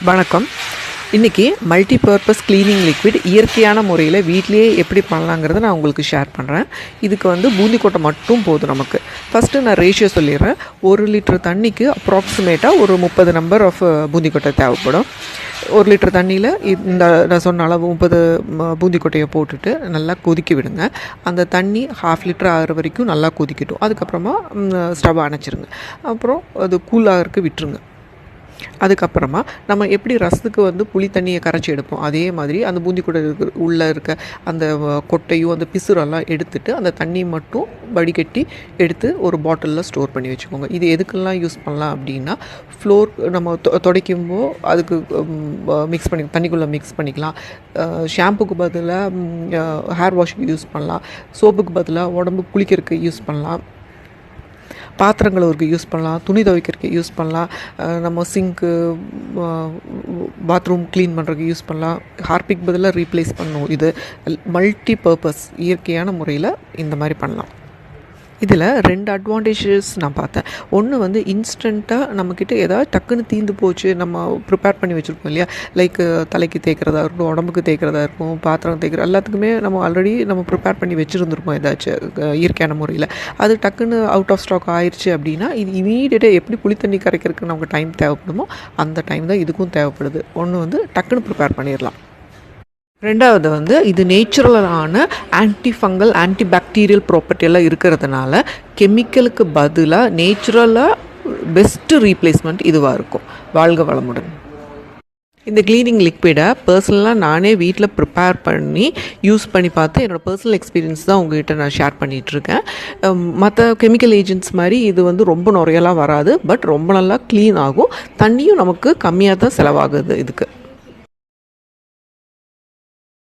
வணக்கம். இன்றைக்கி multipurpose cleaning liquid இயற்கையான முறையில் வீட்டிலேயே எப்படி பண்ணலாங்கிறத நான் உங்களுக்கு ஷேர் பண்ணுறேன். இதுக்கு பூந்தி கொட்டை மட்டும் போதும் நமக்கு. ஃபஸ்ட்டு நான் ரேஷியோ சொல்லிடுறேன். 1 லிட்டர் தண்ணிக்கு அப்ராக்சிமேட்டாக ஒரு 30 நம்பர் ஆஃப் பூந்தி கொட்டை தேவைப்படும். 1 லிட்டர் தண்ணியில் இந்த நான் சொன்ன அளவு 30 பூந்தி கொட்டையை போட்டுட்டு நல்லா கொதிக்க விடுங்க. அந்த தண்ணி 1/2 லிட்டர் ஆகிற வரைக்கும் நல்லா கொதிக்கட்டும். அதுக்கப்புறமா ஸ்டவ் அணைச்சிருங்க. அப்புறம் அது கூலாகிறதுக்கு விட்டுருங்க. அதுக்கப்புறமா நம்ம எப்படி ரசத்துக்கு புளி தண்ணியை கரைச்சி எடுப்போம், அதே மாதிரி அந்த பூந்தி கொட்டை உள்ளே இருக்க அந்த கொட்டையும் அந்த பிசுரெல்லாம் எடுத்துட்டு அந்த தண்ணி மட்டும் வடிகட்டி எடுத்து ஒரு பாட்டிலில் ஸ்டோர் பண்ணி வச்சுக்கோங்க. இது எதுக்கெல்லாம் யூஸ் பண்ணலாம் அப்படின்னா, ஃப்ளோர் நம்ம துடைக்கும்போது அதுக்கு மிக்ஸ் பண்ணி தண்ணிக்குள்ளே மிக்ஸ் பண்ணிக்கலாம். ஷாம்புக்கு பதிலாக ஹேர் வாஷுக்கு யூஸ் பண்ணலாம். சோப்புக்கு பதிலாக உடம்பு குளிக்கிறதுக்கு யூஸ் பண்ணலாம். பாத்திரம் கழுவுறதுக்கு யூஸ் பண்ணலாம். துணி துவைக்கிறதுக்கு யூஸ் பண்ணலாம். நம்ம சிங்க்கு பாத்ரூம் க்ளீன் பண்ணுறதுக்கு யூஸ் பண்ணலாம். ஹார்பிக் பதிலாக ரீப்ளேஸ் பண்ணணும். இது மல்டி பர்பஸ் இயற்கையான முறையில் இந்த மாதிரி பண்ணலாம். இதில் 2 அட்வான்டேஜஸ் நான் பார்த்தேன். ஒன்று இன்ஸ்டண்ட்டாக நம்மக்கிட்ட ஏதாவது டக்குன்னு தீர்ந்து போச்சு, நம்ம ப்ரிப்பேர் பண்ணி வச்சுருப்போம் இல்லையா, லைக் தலைக்கு தேய்க்கிறதா இருக்கட்டும், உடம்புக்கு தேய்க்கிறதா இருக்கும், பாத்திரம் தேய்க்கிற எல்லாத்துக்குமே நம்ம ஆல்ரெடி நம்ம ப்ரிப்பேர் பண்ணி வச்சுருந்துருப்போம் ஏதாச்சும் இயற்கையான முறையில். அது டக்குன்னு அவுட் ஆஃப் ஸ்டாக் ஆயிடுச்சு அப்படின்னா, இது இமீடியட்டாக எப்படி புளி தண்ணி கரைக்கிறதுக்கு நமக்கு டைம் தேவைப்படுமோ அந்த டைம் தான் இதுக்கும் தேவைப்படுது. ஒன்று டக்குன்னு ப்ரிப்பேர் பண்ணிடலாம். ரெண்டாவது இது நேச்சுரலான ஆன்டி ஃபங்கல் ஆன்டி பாக்டீரியல் ப்ராப்பர்ட்டியெல்லாம் இருக்கிறதுனால கெமிக்கலுக்கு பதிலாக நேச்சுரலாக பெஸ்ட்டு ரீப்ளேஸ்மெண்ட் இதுவாக இருக்கும். வாழ்க வளமுடன். இந்த க்ளீனிங் லிக்விடை பர்சனலாக நானே வீட்டில் ப்ரிப்பேர் பண்ணி யூஸ் பண்ணி பார்த்து என்னோடய பர்சனல் எக்ஸ்பீரியன்ஸ் தான் உங்கள்கிட்ட நான் ஷேர் பண்ணிகிட்ருக்கேன். மற்ற கெமிக்கல் ஏஜென்ட்ஸ் மாதிரி இது ரொம்ப நுரையெல்லாம் வராது, பட் ரொம்ப நல்லா க்ளீன் ஆகும். தண்ணியும் நமக்கு கம்மியாக தான் செலவாகுது இதுக்கு.